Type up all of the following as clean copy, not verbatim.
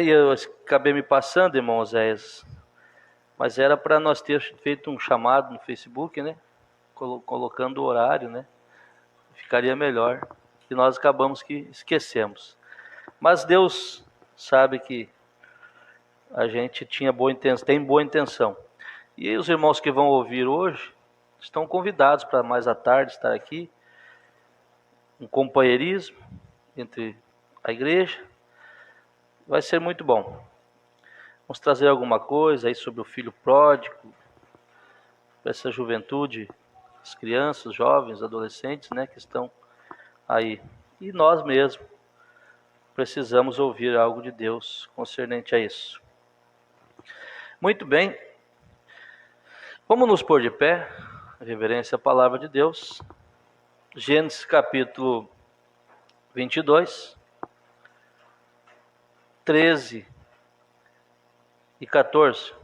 eu acabei me passando, irmão Oséias, mas era para nós ter feito um chamado no Facebook, né? Colocando o horário, né? Ficaria melhor. E nós acabamos que esquecemos. Mas Deus sabe que a gente tinha boa intenção, tem boa intenção. E os irmãos que vão ouvir hoje estão convidados para mais à tarde estar aqui. Um companheirismo entre a igreja. Vai ser muito bom. Vamos trazer alguma coisa aí sobre o filho pródigo, para essa juventude, as crianças, os jovens, adolescentes, né, que estão aí. E nós mesmos precisamos ouvir algo de Deus concernente a isso. Muito bem. Vamos nos pôr de pé, reverência à palavra de Deus. Gênesis capítulo 22, 13 e 14.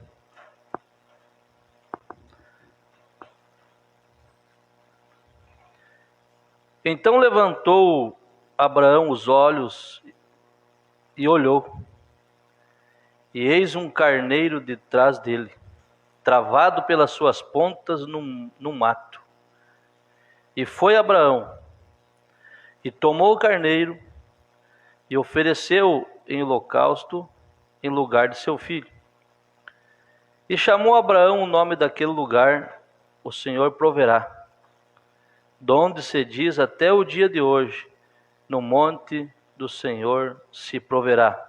Então levantou Abraão os olhos e olhou, e eis um carneiro detrás dele, travado pelas suas pontas no mato. E foi Abraão, e tomou o carneiro, e ofereceu em holocausto em lugar de seu filho. E chamou Abraão o nome daquele lugar, o Senhor proverá, donde se diz até o dia de hoje, no monte do Senhor se proverá.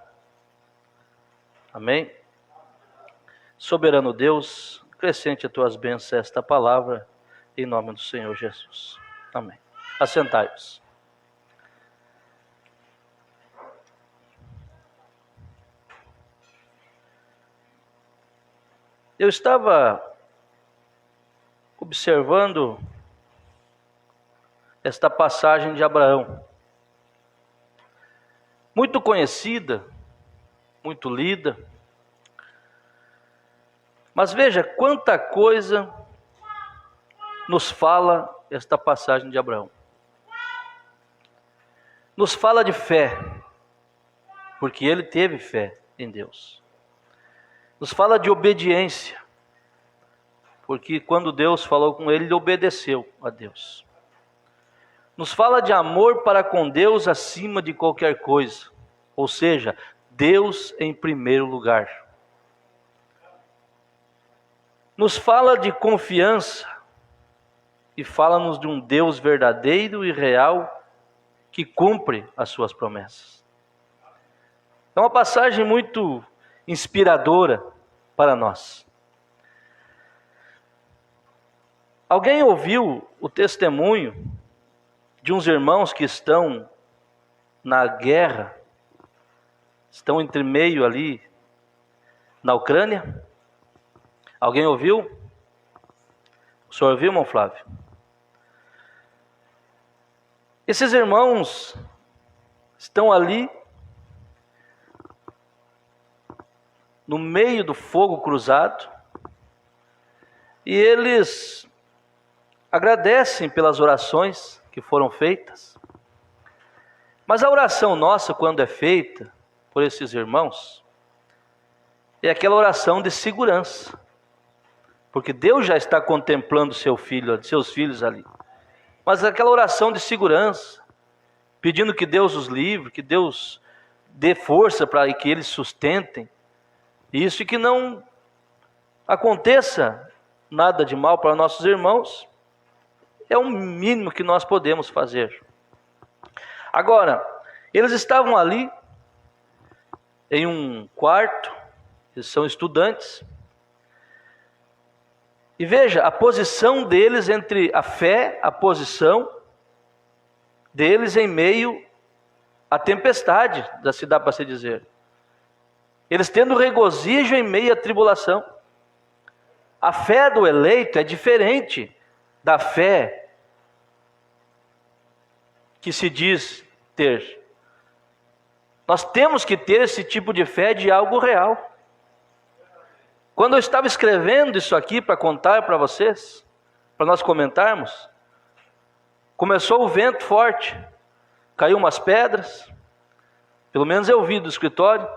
Amém? Soberano Deus, acrescente a tuas bênçãos esta palavra, em nome do Senhor Jesus. Amém. Assentai-vos. Eu estava observando esta passagem de Abraão, muito conhecida, muito lida, mas veja quanta coisa nos fala esta passagem de Abraão. Nos fala de fé, porque ele teve fé em Deus. Nos fala de obediência, porque quando Deus falou com ele, ele obedeceu a Deus. Nos fala de amor para com Deus acima de qualquer coisa, ou seja, Deus em primeiro lugar. Nos fala de confiança e fala-nos de um Deus verdadeiro e real que cumpre as suas promessas. É uma passagem muito inspiradora para nós. Alguém ouviu o testemunho de uns irmãos que estão na guerra, estão entre meio ali na Ucrânia? Alguém ouviu? O senhor ouviu, irmão Flávio? Esses irmãos estão ali no meio do fogo cruzado e eles agradecem pelas orações que foram feitas. Mas a oração nossa, quando é feita por esses irmãos, é aquela oração de segurança, porque Deus já está contemplando seus filhos ali. Mas aquela oração de segurança, pedindo que Deus os livre, que Deus dê força para que eles sustentem isso e que não aconteça nada de mal para nossos irmãos, é o mínimo que nós podemos fazer. Agora, eles estavam ali em um quarto, eles são estudantes, e veja a posição deles entre a fé, a posição deles em meio à tempestade, se dá para se dizer. Eles tendo regozijo em meio à tribulação. A fé do eleito é diferente da fé que se diz ter. Nós temos que ter esse tipo de fé de algo real. Quando eu estava escrevendo isso aqui para contar para vocês, para nós comentarmos, começou o vento forte, caiu umas pedras, pelo menos eu vi do escritório,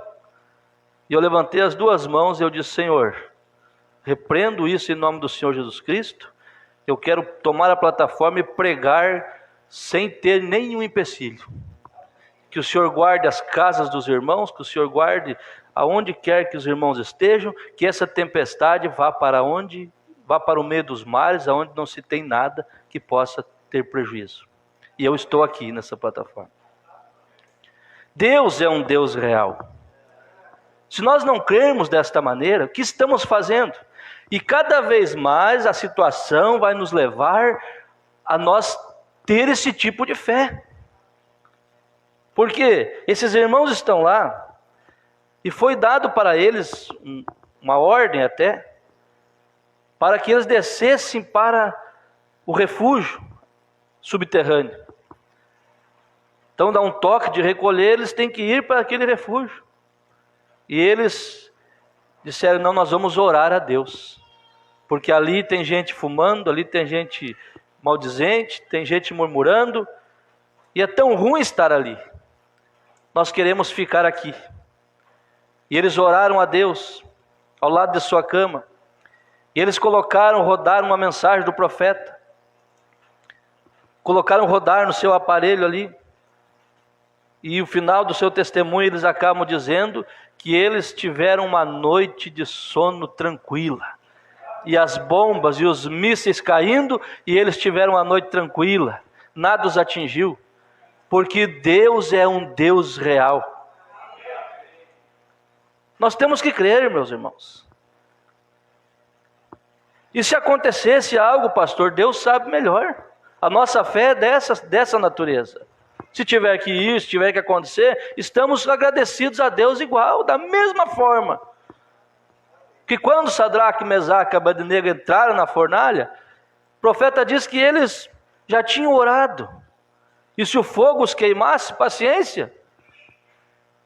E eu levantei as duas mãos e eu disse: Senhor, repreendo isso em nome do Senhor Jesus Cristo. Eu quero tomar a plataforma e pregar sem ter nenhum empecilho. Que o Senhor guarde as casas dos irmãos, que o Senhor guarde aonde quer que os irmãos estejam, que essa tempestade vá para o meio dos mares, aonde não se tem nada que possa ter prejuízo. E eu estou aqui nessa plataforma. Deus é um Deus real. Se nós não crermos desta maneira, o que estamos fazendo? E cada vez mais a situação vai nos levar a nós ter esse tipo de fé. Porque esses irmãos estão lá, e foi dado para eles uma ordem até, para que eles descessem para o refúgio subterrâneo. Então dá um toque de recolher, eles têm que ir para aquele refúgio. E eles disseram: não, nós vamos orar a Deus, porque ali tem gente fumando, ali tem gente maldizente, tem gente murmurando, e é tão ruim estar ali. Nós queremos ficar aqui. E eles oraram a Deus, ao lado de sua cama, e eles rodaram uma mensagem do profeta, colocaram rodar no seu aparelho ali, e o final do seu testemunho eles acabam dizendo que eles tiveram uma noite de sono tranquila, e as bombas e os mísseis caindo, e eles tiveram uma noite tranquila, nada os atingiu, porque Deus é um Deus real. Nós temos que crer, meus irmãos. E se acontecesse algo, pastor, Deus sabe melhor. A nossa fé é dessa natureza. Se tiver que ir, se tiver que acontecer, estamos agradecidos a Deus igual, da mesma forma. Que quando Sadraque, Mesaque e Abednego entraram na fornalha, o profeta diz que eles já tinham orado. E se o fogo os queimasse, paciência.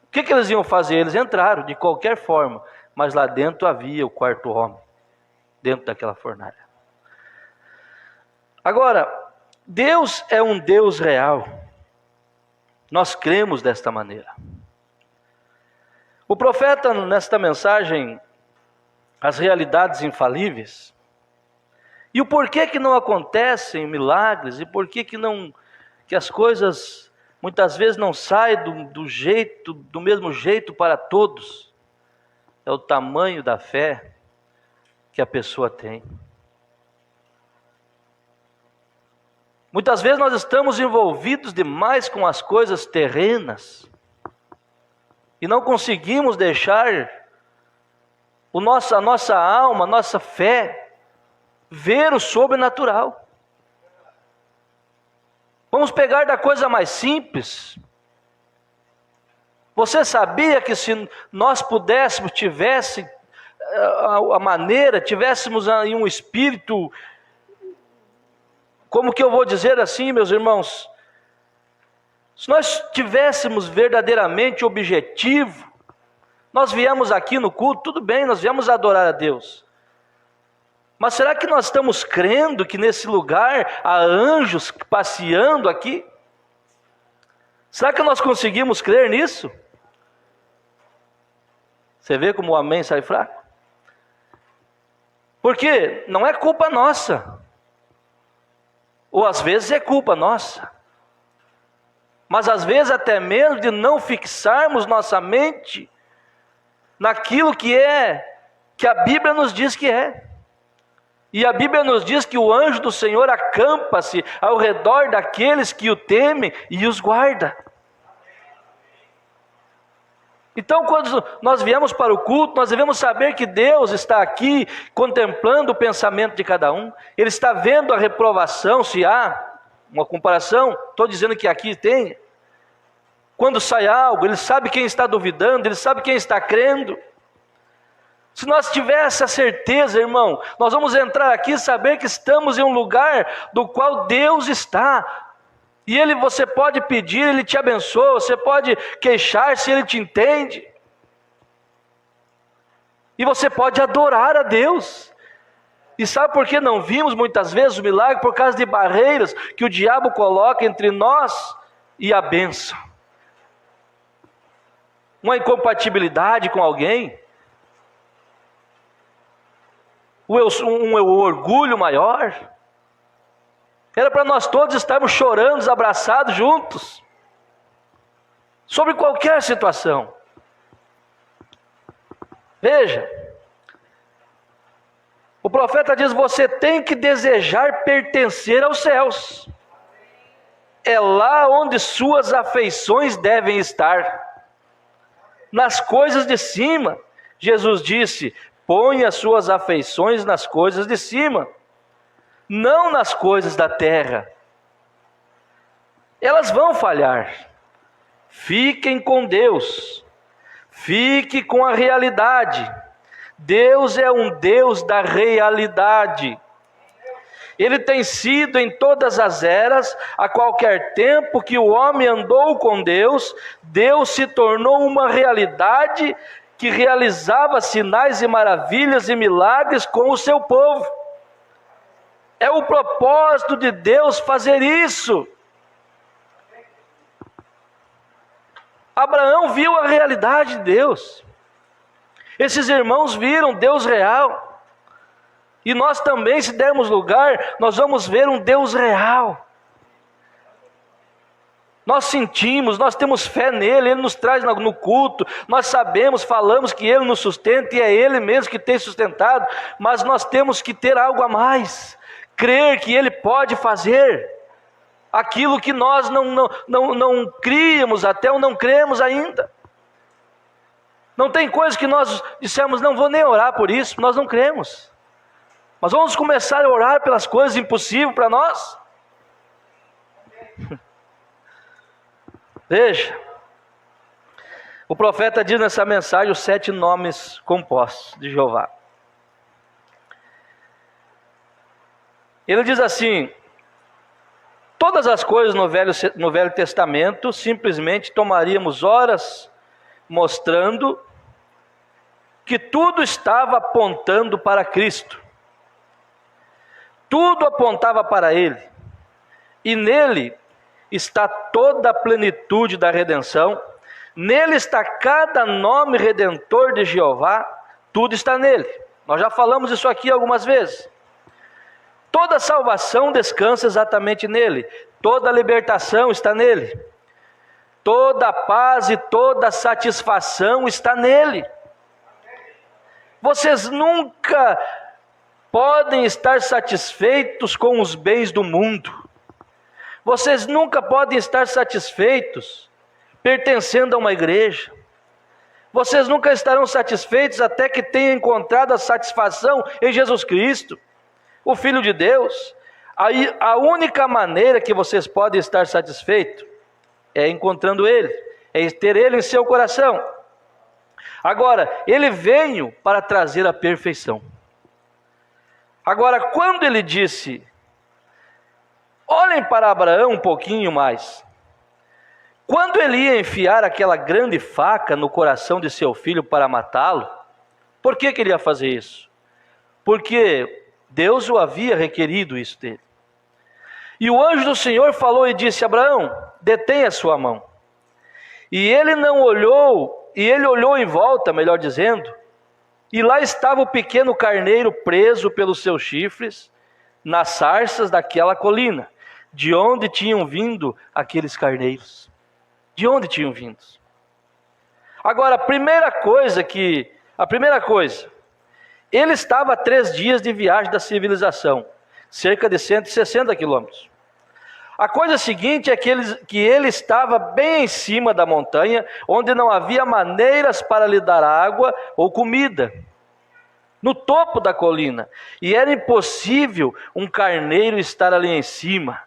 O que eles iam fazer? Eles entraram de qualquer forma, mas lá dentro havia o quarto homem, dentro daquela fornalha. Agora, Deus é um Deus real. Nós cremos desta maneira. O profeta, nesta mensagem, as realidades infalíveis, e o porquê que não acontecem milagres, e porquê que as coisas muitas vezes não saem do mesmo jeito para todos, é o tamanho da fé que a pessoa tem. Muitas vezes nós estamos envolvidos demais com as coisas terrenas e não conseguimos deixar a nossa alma, a nossa fé, ver o sobrenatural. Vamos pegar da coisa mais simples. Você sabia que se nós pudéssemos, tivéssemos aí um espírito, como que eu vou dizer assim, meus irmãos? Se nós tivéssemos verdadeiramente objetivo, nós viemos aqui no culto, tudo bem, nós viemos adorar a Deus. Mas será que nós estamos crendo que nesse lugar há anjos passeando aqui? Será que nós conseguimos crer nisso? Você vê como o amém sai fraco? Porque não é culpa nossa. Ou às vezes é culpa nossa. Mas às vezes até mesmo de não fixarmos nossa mente naquilo que a Bíblia nos diz que é. E a Bíblia nos diz que o anjo do Senhor acampa-se ao redor daqueles que o temem e os guarda. Então, quando nós viemos para o culto, nós devemos saber que Deus está aqui contemplando o pensamento de cada um. Ele está vendo a reprovação, se há uma comparação. Estou dizendo que aqui tem. Quando sai algo, Ele sabe quem está duvidando, Ele sabe quem está crendo. Se nós tivermos essa certeza, irmão, nós vamos entrar aqui e saber que estamos em um lugar do qual Deus está. E você pode pedir, Ele te abençoa, você pode queixar-se, Ele te entende. E você pode adorar a Deus. E sabe por que não vimos muitas vezes o milagre? Por causa de barreiras que o diabo coloca entre nós e a bênção. uma incompatibilidade com alguém, um orgulho maior. Era para nós todos estarmos chorando, abraçados juntos, sobre qualquer situação. Veja, o profeta diz: você tem que desejar pertencer aos céus. É lá onde suas afeições devem estar, nas coisas de cima. Jesus disse: põe as suas afeições nas coisas de cima, não nas coisas da terra. Elas vão falhar. Fiquem com Deus, fique com a realidade. Deus é um Deus da realidade. Ele tem sido em todas as eras, a qualquer tempo que o homem andou com Deus, Deus se tornou uma realidade que realizava sinais e maravilhas e milagres com o seu povo. É o propósito de Deus fazer isso. Abraão viu a realidade de Deus. Esses irmãos viram Deus real. E nós também, se dermos lugar, nós vamos ver um Deus real. Nós sentimos, nós temos fé nele, ele nos traz no culto, nós sabemos, falamos que ele nos sustenta e é ele mesmo que tem sustentado, mas nós temos que ter algo a mais, crer que ele pode fazer aquilo que nós não criamos até ou não cremos ainda. Não tem coisa que nós dissemos: não vou nem orar por isso, nós não cremos. Mas vamos começar a orar pelas coisas impossíveis para nós. Veja, o profeta diz nessa mensagem os 7 nomes compostos de Jeová. Ele diz assim: todas as coisas no Velho Testamento, simplesmente tomaríamos horas mostrando que tudo estava apontando para Cristo. Tudo apontava para Ele. E nele está toda a plenitude da redenção. Nele está cada nome redentor de Jeová. Tudo está nele. Nós já falamos isso aqui algumas vezes. Toda a salvação descansa exatamente nele. Toda a libertação está nele. Toda a paz e toda a satisfação está nele. Vocês nunca podem estar satisfeitos com os bens do mundo. Vocês nunca podem estar satisfeitos pertencendo a uma igreja. Vocês nunca estarão satisfeitos até que tenham encontrado a satisfação em Jesus Cristo, o Filho de Deus. Aí, a única maneira que vocês podem estar satisfeitos é encontrando Ele, é ter Ele em seu coração. Agora, Ele veio para trazer a perfeição. Agora, quando Ele disse, olhem para Abraão um pouquinho mais. Quando ele ia enfiar aquela grande faca no coração de seu filho para matá-lo, por que ele ia fazer isso? Porque Deus o havia requerido isso dele. E o anjo do Senhor falou e disse: Abraão, detenha a sua mão. E ele não olhou, e ele olhou em volta, melhor dizendo, e lá estava o pequeno carneiro preso pelos seus chifres, nas sarças daquela colina. De onde tinham vindo aqueles carneiros? De onde tinham vindo? Agora, a primeira coisa, ele estava a 3 dias de viagem da civilização, cerca de 160 quilômetros. A coisa seguinte é que ele estava bem em cima da montanha, onde não havia maneiras para lhe dar água ou comida, no topo da colina, e era impossível um carneiro estar ali em cima.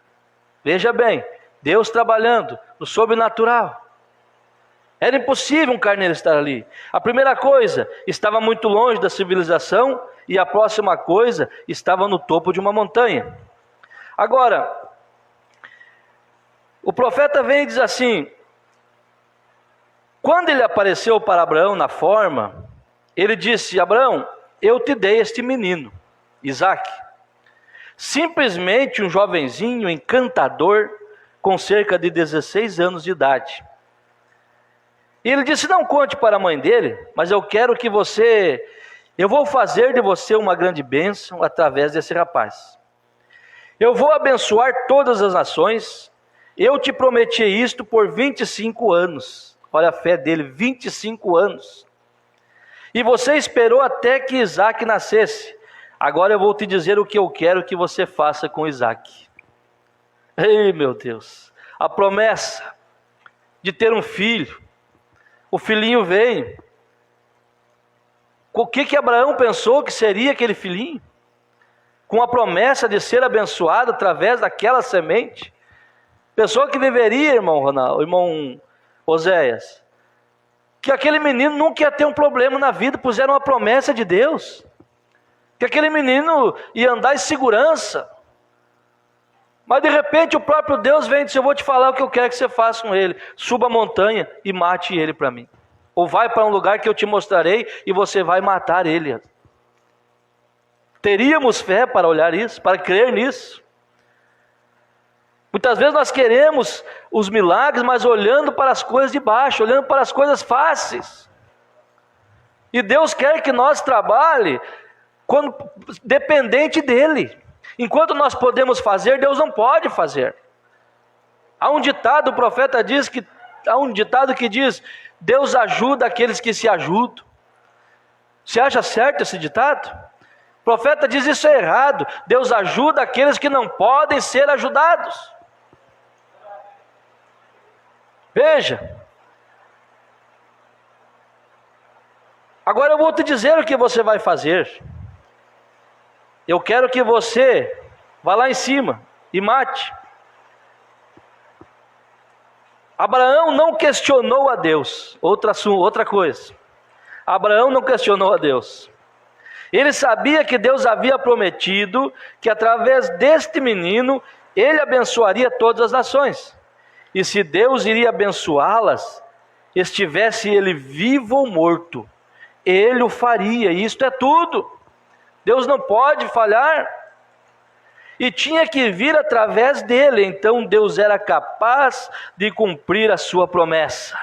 Veja bem, Deus trabalhando no sobrenatural. Era impossível um carneiro estar ali. A primeira coisa, estava muito longe da civilização, e a próxima coisa, estava no topo de uma montanha. Agora, o profeta vem e diz assim: quando ele apareceu para Abraão na forma, ele disse: Abraão, eu te dei este menino, Isaque. Simplesmente um jovenzinho encantador, com cerca de 16 anos de idade. E ele disse: não conte para a mãe dele, mas eu vou fazer de você uma grande bênção através desse rapaz. Eu vou abençoar todas as nações. Eu te prometi isto por 25 anos. Olha a fé dele, 25 anos. E você esperou até que Isaac nascesse. Agora eu vou te dizer o que eu quero que você faça com Isaac. Ei, meu Deus, a promessa de ter um filho. O filhinho veio. O que Abraão pensou que seria aquele filhinho? Com a promessa de ser abençoado através daquela semente. Pensou que viveria, irmão Oséias, que aquele menino nunca ia ter um problema na vida, pois era uma promessa de Deus. Que aquele menino ia andar em segurança. Mas de repente o próprio Deus vem e diz: eu vou te falar o que eu quero que você faça com ele. Suba a montanha e mate ele para mim. Ou vai para um lugar que eu te mostrarei e você vai matar ele. Teríamos fé para olhar isso, para crer nisso. Muitas vezes nós queremos os milagres, mas olhando para as coisas de baixo, olhando para as coisas fáceis. E Deus quer que nós trabalhe dependente dEle. Enquanto nós podemos fazer, Deus não pode fazer. Há um ditado, o profeta diz que diz: Deus ajuda aqueles que se ajudam. Você acha certo esse ditado? O profeta diz: isso é errado. Deus ajuda aqueles que não podem ser ajudados. Veja. Agora eu vou te dizer o que você vai fazer. Eu quero que você vá lá em cima e mate. Abraão não questionou a Deus. Outra coisa. Abraão não questionou a Deus. Ele sabia que Deus havia prometido que através deste menino ele abençoaria todas as nações. E se Deus iria abençoá-las, estivesse ele vivo ou morto, ele o faria. E isto é tudo. Deus não pode falhar. E tinha que vir através dele. Então Deus era capaz de cumprir a sua promessa.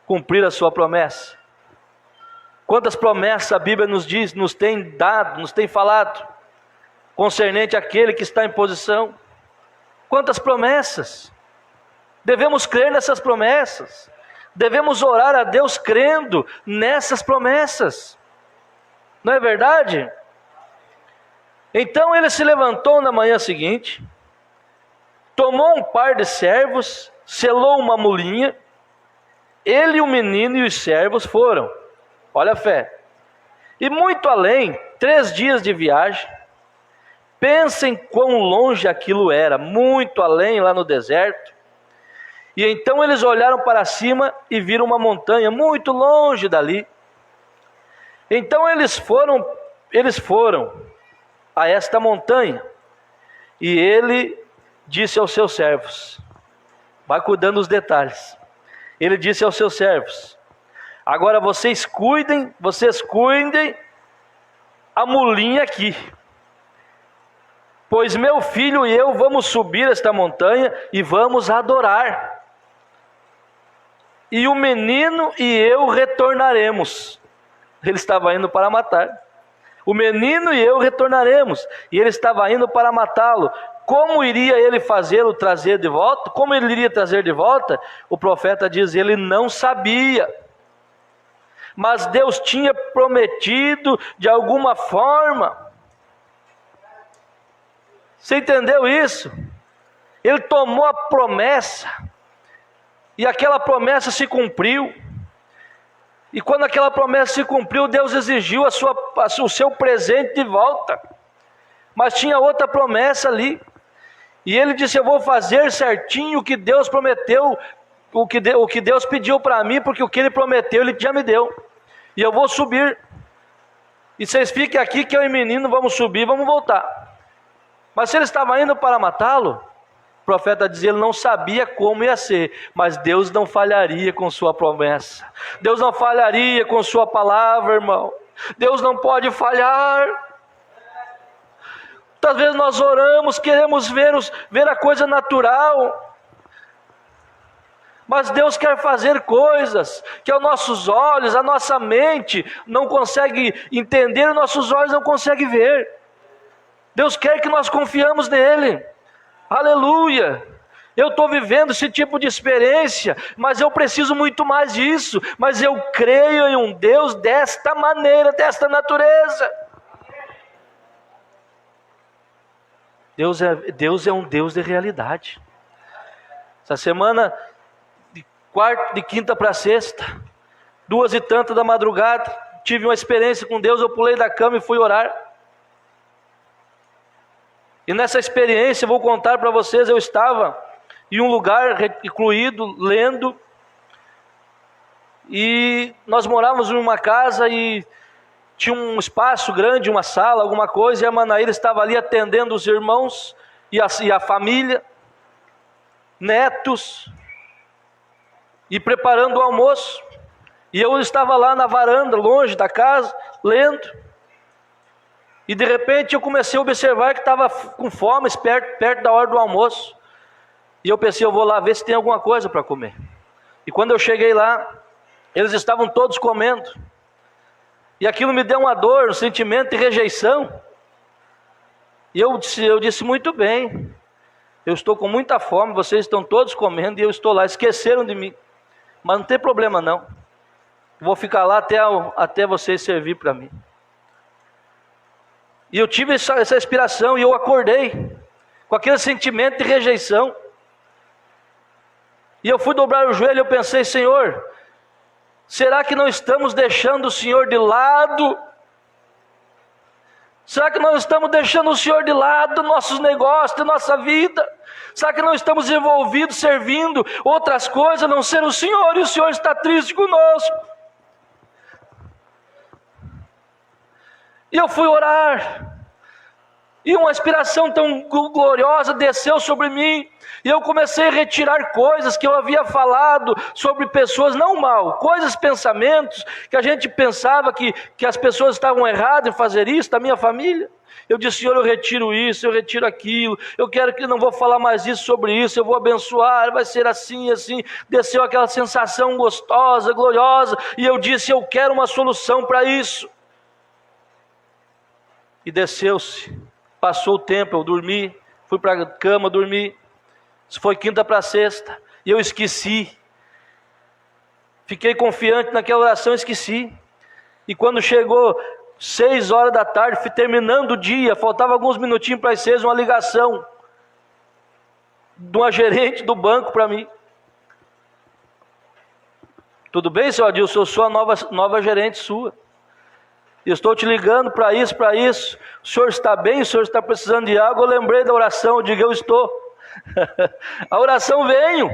Cumprir a sua promessa. Quantas promessas a Bíblia nos tem dado, nos tem falado, concernente àquele que está em posição. Quantas promessas. Devemos crer nessas promessas. Devemos orar a Deus crendo nessas promessas. Não é verdade? Então ele se levantou na manhã seguinte, tomou um par de servos, selou uma mulinha, ele, o menino e os servos foram. Olha a fé. E muito além, 3 dias de viagem. Pensem quão longe aquilo era, muito além, lá no deserto. E então eles olharam para cima e viram uma montanha muito longe dali. Então eles foram a esta montanha. E ele disse aos seus servos, vai cuidando dos detalhes. Ele disse aos seus servos: agora vocês cuidem a mulinha aqui. Pois meu filho e eu vamos subir esta montanha e vamos adorar. E o menino e eu retornaremos. Ele estava indo para matar. O menino e eu retornaremos. E ele estava indo para matá-lo. Como iria ele fazê-lo trazer de volta? Como ele iria trazer de volta? O profeta diz: ele não sabia. Mas Deus tinha prometido de alguma forma. Você entendeu isso? Ele tomou a promessa. E aquela promessa se cumpriu. E quando aquela promessa se cumpriu, Deus exigiu o seu presente de volta. Mas tinha outra promessa ali. E ele disse: eu vou fazer certinho o que Deus prometeu, o que Deus pediu para mim, porque o que ele prometeu, ele já me deu. E eu vou subir. E vocês fiquem aqui que eu e o menino vamos subir, vamos voltar. Mas se ele estava indo para matá-lo, o profeta dizia: ele não sabia como ia ser, mas Deus não falharia com sua promessa. Deus não falharia com sua palavra, irmão. Deus não pode falhar. Muitas vezes nós oramos, queremos ver a coisa natural. Mas Deus quer fazer coisas que aos nossos olhos, a nossa mente não consegue entender, os nossos olhos não conseguem ver. Deus quer que nós confiamos nele. Aleluia! Eu estou vivendo esse tipo de experiência, mas eu preciso muito mais disso. Mas eu creio em um Deus desta maneira, desta natureza. Deus é um Deus de realidade. Essa semana, de quinta para sexta, 2h tanto da madrugada, tive uma experiência com Deus, eu pulei da cama e fui orar. E nessa experiência, eu vou contar para vocês, eu estava em um lugar recluído, lendo, e nós morávamos em uma casa e tinha um espaço grande, uma sala, alguma coisa, e a Manaíra estava ali atendendo os irmãos e a família, netos, e preparando o almoço. E eu estava lá na varanda, longe da casa, lendo. E de repente eu comecei a observar que estava com fome, perto da hora do almoço. E eu pensei, eu vou lá ver se tem alguma coisa para comer. E quando eu cheguei lá, eles estavam todos comendo. E aquilo me deu uma dor, um sentimento de rejeição. E eu disse, muito bem, eu estou com muita fome, vocês estão todos comendo e eu estou lá, esqueceram de mim. Mas não tem problema não, vou ficar lá até vocês servir para mim. E eu tive essa inspiração e eu acordei com aquele sentimento de rejeição. E eu fui dobrar o joelho e eu pensei, Senhor, será que não estamos deixando o Senhor de lado? Será que nós estamos deixando o Senhor de lado, nossos negócios, nossa vida? Será que não estamos envolvidos, servindo outras coisas, a não ser o Senhor, e o Senhor está triste conosco? E eu fui orar, e uma inspiração tão gloriosa desceu sobre mim, e eu comecei a retirar coisas que eu havia falado sobre pessoas, não mal, coisas, pensamentos, que a gente pensava que as pessoas estavam erradas em fazer isso, da minha família. Eu disse, Senhor, eu retiro isso, eu retiro aquilo, eu quero que não vou falar mais isso sobre isso, eu vou abençoar, vai ser assim, assim. Desceu aquela sensação gostosa, gloriosa, e eu disse, eu quero uma solução para isso. E desceu-se, passou o tempo, eu dormi, fui para a cama, dormi. Isso foi quinta para sexta, e eu esqueci. Fiquei confiante naquela oração, esqueci. E quando chegou 6 horas da tarde, terminando o dia, faltava alguns minutinhos para as 6, uma ligação de uma gerente do banco para mim. Tudo bem, seu Adilson, eu sou a nova gerente sua. Eu estou te ligando para isso. O senhor está bem? O senhor está precisando de água? Eu lembrei da oração, eu digo, eu estou. A oração veio.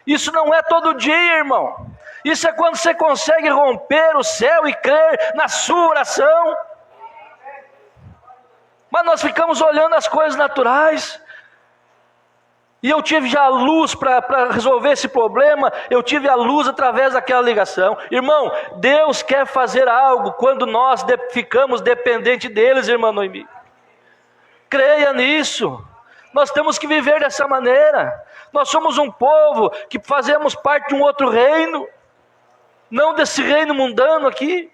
Isso não é todo dia, irmão. Isso é quando você consegue romper o céu e crer na sua oração. Mas nós ficamos olhando as coisas naturais. E eu tive já a luz para resolver esse problema. Eu tive a luz através daquela ligação. Irmão, Deus quer fazer algo quando nós ficamos dependentes deles, irmão Noemi. Creia nisso. Nós temos que viver dessa maneira. Nós somos um povo que fazemos parte de um outro reino, não desse reino mundano aqui.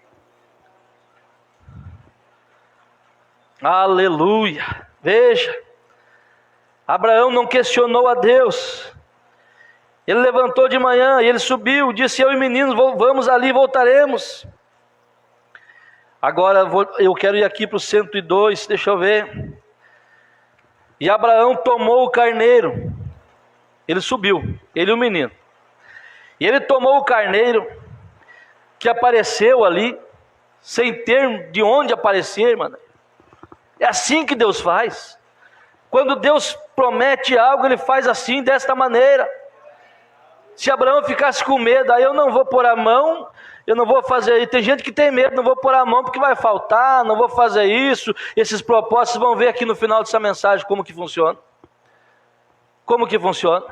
Aleluia. Veja, Abraão não questionou a Deus. Ele levantou de manhã e ele subiu, disse, eu e meninos, vamos ali e voltaremos. Agora eu quero ir aqui para o 102, deixa eu ver. E Abraão tomou o carneiro, ele subiu, ele e o menino. E ele tomou o carneiro que apareceu ali, sem ter de onde aparecer, mano. É assim que Deus faz. Quando Deus promete algo, Ele faz assim, desta maneira. Se Abraão ficasse com medo, aí eu não vou pôr a mão, eu não vou fazer isso. Tem gente que tem medo, não vou pôr a mão porque vai faltar, não vou fazer isso. Esses propósitos, vão ver aqui no final dessa mensagem como que funciona. Como que funciona?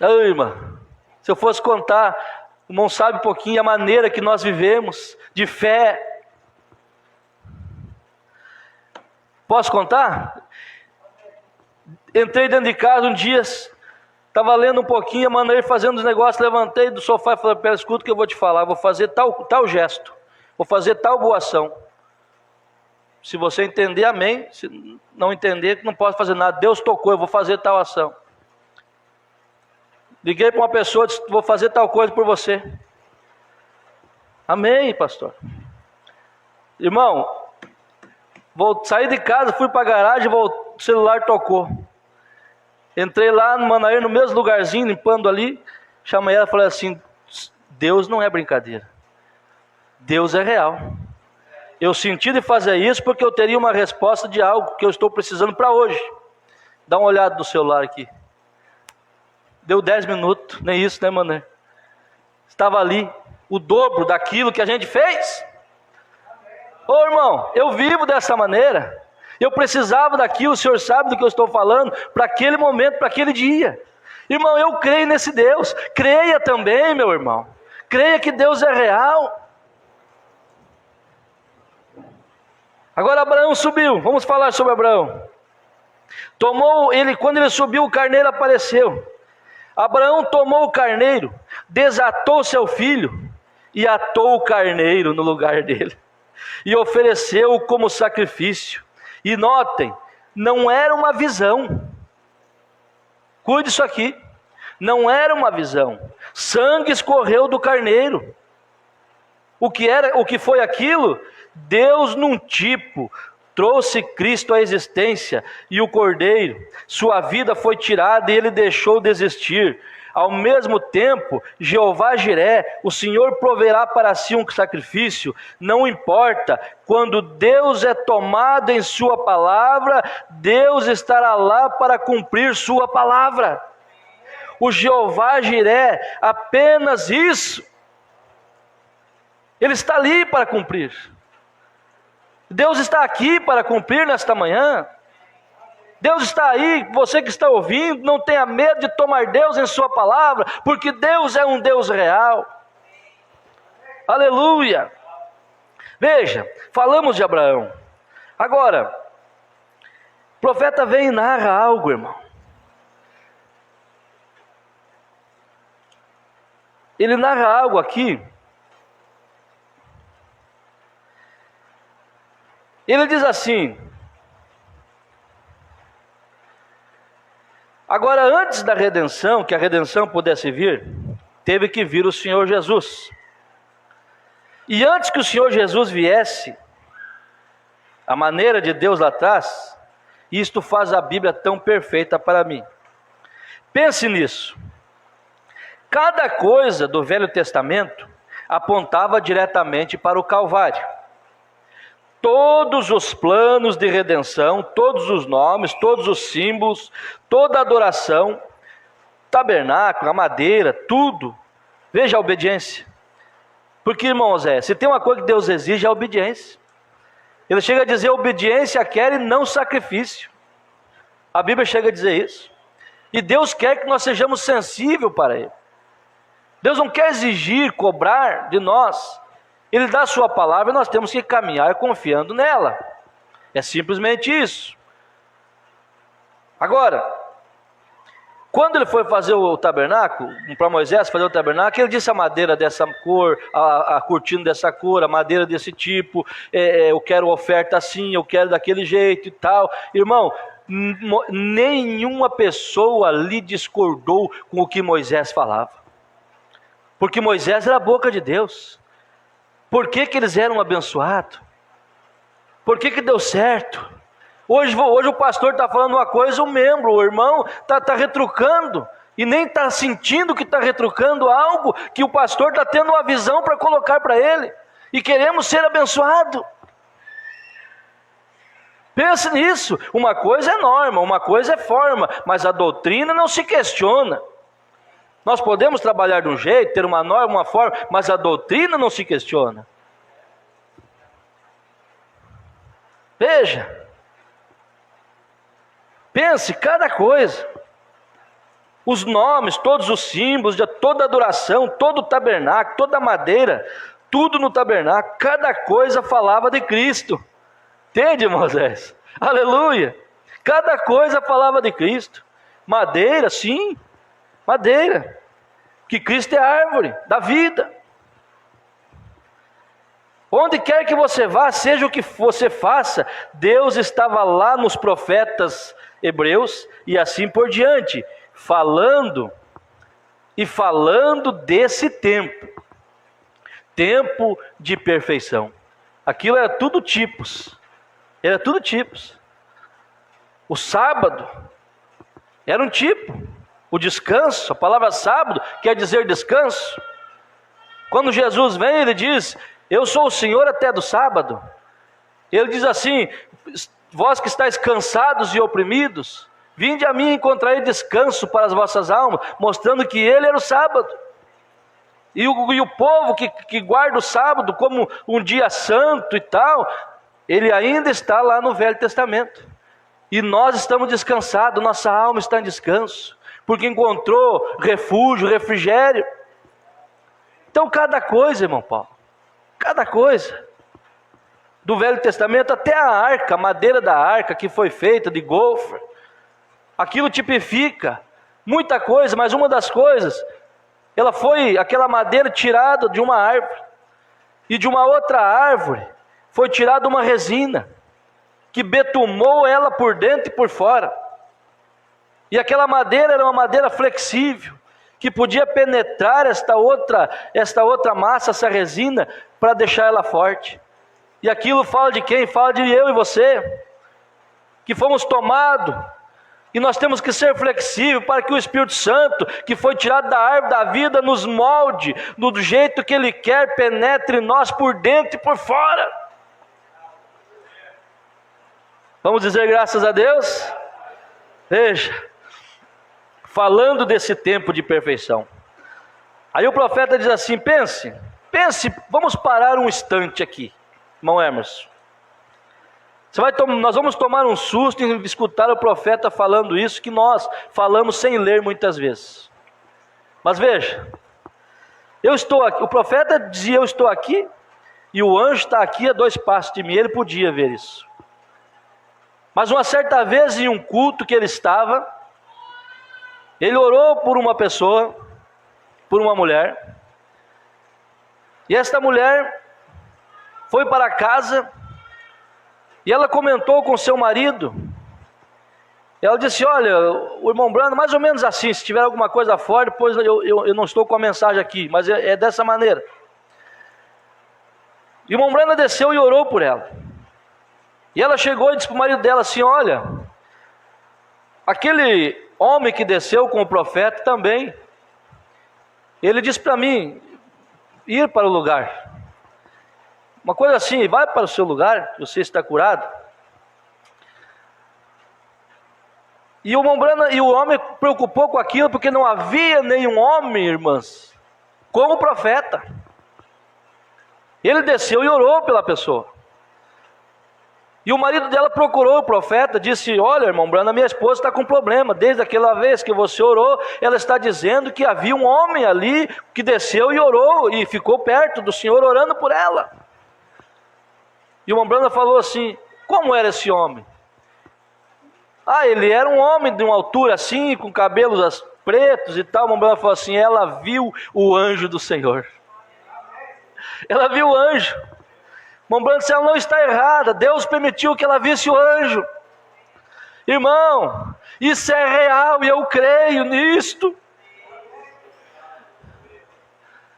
Ai, irmã, se eu fosse contar, o irmão sabe um pouquinho a maneira que nós vivemos, de fé. Posso contar? Entrei dentro de casa um dia, Estava lendo um pouquinho, a Manair fazendo os negócios, levantei do sofá e falei, pera, escuta o que eu vou te falar, vou fazer tal gesto, vou fazer tal boa ação. Se você entender, amém. Se não entender, não posso fazer nada. Deus tocou, eu vou fazer tal ação. Liguei para uma pessoa, disse, vou fazer tal coisa por você. Amém, pastor. Irmão, saí de casa, fui para a garagem, o celular tocou. Entrei lá no Manair, no mesmo lugarzinho, limpando ali. Chamei ela e falei assim, Deus não é brincadeira. Deus é real. Eu senti de fazer isso porque eu teria uma resposta de algo que eu estou precisando para hoje. Dá uma olhada no celular aqui. Deu 10 minutos, nem isso, né, Manair? Estava ali, o dobro daquilo que a gente fez. Ô irmão, eu vivo dessa maneira. Eu precisava daquilo, o Senhor sabe do que eu estou falando, para aquele momento, para aquele dia. Irmão, eu creio nesse Deus. Creia também, meu irmão. Creia que Deus é real. Agora Abraão subiu, vamos falar sobre Abraão. Quando ele subiu, o carneiro apareceu. Abraão tomou o carneiro, desatou seu filho e atou o carneiro no lugar dele. E ofereceu-o como sacrifício. E notem, não era uma visão. Cuide disso aqui. Não era uma visão. Sangue escorreu do carneiro. O que foi aquilo? Deus num tipo trouxe Cristo à existência e o cordeiro, sua vida foi tirada e ele deixou de existir. Ao mesmo tempo, Jeová Jiré, o Senhor proverá para si um sacrifício. Não importa, quando Deus é tomado em sua palavra, Deus estará lá para cumprir sua palavra. O Jeová Jiré, apenas isso. Ele está ali para cumprir. Deus está aqui para cumprir nesta manhã. Deus está aí, você que está ouvindo, não tenha medo de tomar Deus em sua palavra, porque Deus é um Deus real. Aleluia. Veja, falamos de Abraão. Agora, o profeta vem e narra algo, irmão. Ele narra algo aqui. Ele diz assim: agora, antes da redenção, que a redenção pudesse vir, teve que vir o Senhor Jesus. E antes que o Senhor Jesus viesse, a maneira de Deus lá atrás, isto faz a Bíblia tão perfeita para mim. Pense nisso. Cada coisa do Velho Testamento apontava diretamente para o Calvário. Todos os planos de redenção, todos os nomes, todos os símbolos, toda a adoração, tabernáculo, a madeira, tudo. Veja a obediência. Porque, irmãos, se tem uma coisa que Deus exige, é a obediência. Ele chega a dizer: obediência quer e não sacrifício. A Bíblia chega a dizer isso. E Deus quer que nós sejamos sensíveis para Ele. Deus não quer exigir, cobrar de nós. Ele dá a sua palavra e nós temos que caminhar confiando nela. É simplesmente isso. Agora, quando ele foi fazer o tabernáculo, para Moisés fazer o tabernáculo, ele disse: a madeira dessa cor, a cortina dessa cor, a madeira desse tipo, eu quero oferta assim, eu quero daquele jeito e tal. Irmão, nenhuma pessoa ali discordou com o que Moisés falava. Porque Moisés era a boca de Deus. Por que eles eram abençoados? Por que deu certo? Hoje o pastor está falando uma coisa, o membro, o irmão está retrucando, e nem está sentindo que está retrucando algo que o pastor está tendo uma visão para colocar para ele, e queremos ser abençoados. Pense nisso. Uma coisa é norma, uma coisa é forma, mas a doutrina não se questiona. Nós podemos trabalhar de um jeito, ter uma norma, uma forma, mas a doutrina não se questiona. Veja, pense cada coisa, os nomes, todos os símbolos, toda a adoração, todo o tabernáculo, toda a madeira, tudo no tabernáculo, cada coisa falava de Cristo. Entende, Moisés? Aleluia! Cada coisa falava de Cristo. Madeira, sim. Madeira. Que Cristo é a árvore da vida. Onde quer que você vá, seja o que você faça, Deus estava lá nos profetas hebreus e assim por diante, falando desse tempo de perfeição. Aquilo era tudo tipos. O sábado era um tipo. O descanso, a palavra sábado quer dizer descanso. Quando Jesus vem, ele diz: eu sou o Senhor até do sábado. Ele diz assim: vós que estáis cansados e oprimidos, vinde a mim e encontrarei descanso para as vossas almas, mostrando que ele era o sábado. E o povo que guarda o sábado como um dia santo e tal, ele ainda está lá no Velho Testamento. E nós estamos descansados, nossa alma está em descanso, porque encontrou refúgio, refrigério. Então cada coisa, irmão Paulo, cada coisa, do Velho Testamento até a arca, a madeira da arca que foi feita de gofre, aquilo tipifica muita coisa, mas uma das coisas, ela foi aquela madeira tirada de uma árvore, e de uma outra árvore foi tirada uma resina, que betumou ela por dentro e por fora, e aquela madeira era uma madeira flexível, que podia penetrar esta outra massa, essa resina, para deixar ela forte. E aquilo fala de quem? Fala de eu e você, que fomos tomados, e nós temos que ser flexíveis para que o Espírito Santo, que foi tirado da árvore da vida, nos molde do jeito que Ele quer, penetre em nós por dentro e por fora. Vamos dizer graças a Deus? Veja, falando desse tempo de perfeição, aí o profeta diz assim: pense, vamos parar um instante aqui, irmão Emerson. Nós vamos tomar um susto em escutar o profeta falando isso, que nós falamos sem ler muitas vezes. Mas veja, eu estou aqui, o profeta dizia: eu estou aqui, e o anjo está aqui a 2 passos de mim. Ele podia ver isso. Mas uma certa vez, em um culto que ele estava, ele orou por uma pessoa, por uma mulher, e esta mulher foi para casa, e ela comentou com seu marido. Ela disse: olha, o irmão Brando, mais ou menos assim, se tiver alguma coisa fora, depois eu não estou com a mensagem aqui, mas é dessa maneira. E o irmão Brando desceu e orou por ela, e ela chegou e disse para o marido dela assim: olha, aquele homem que desceu com o profeta também, ele disse para mim ir para o lugar, uma coisa assim: vai para o seu lugar, você está curado. E o homem preocupou com aquilo, porque não havia nenhum homem, irmãs, como o profeta. Ele desceu e orou pela pessoa. E o marido dela procurou o profeta, disse: olha, irmão Brando, a minha esposa está com problema. Desde aquela vez que você orou, ela está dizendo que havia um homem ali que desceu e orou, e ficou perto do Senhor orando por ela. E o irmão Brando falou assim: como era esse homem? Ele era um homem de uma altura assim, com cabelos pretos e tal. O irmão Brando falou assim: ela viu o anjo do Senhor. Ela viu o anjo. O irmão Brando disse: ela não está errada, Deus permitiu que ela visse o anjo. Irmão, isso é real e eu creio nisto.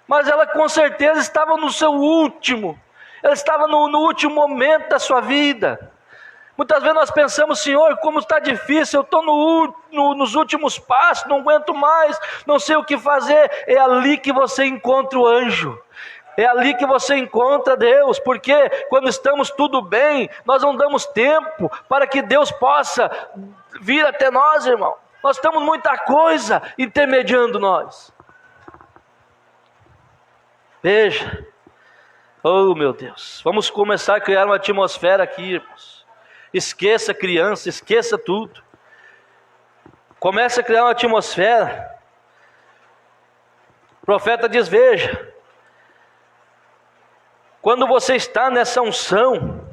Mas ela com certeza estava no seu último, ela estava no último momento da sua vida. Muitas vezes nós pensamos: Senhor, como está difícil, eu estou nos últimos passos, não aguento mais, não sei o que fazer. É ali que você encontra o anjo. É ali que você encontra Deus, porque quando estamos tudo bem, nós não damos tempo para que Deus possa vir até nós, irmão. Nós temos muita coisa intermediando nós. Veja, oh meu Deus, vamos começar a criar uma atmosfera aqui, irmãos. Esqueça criança, esqueça tudo. Comece a criar uma atmosfera. O profeta diz: veja, quando você está nessa unção,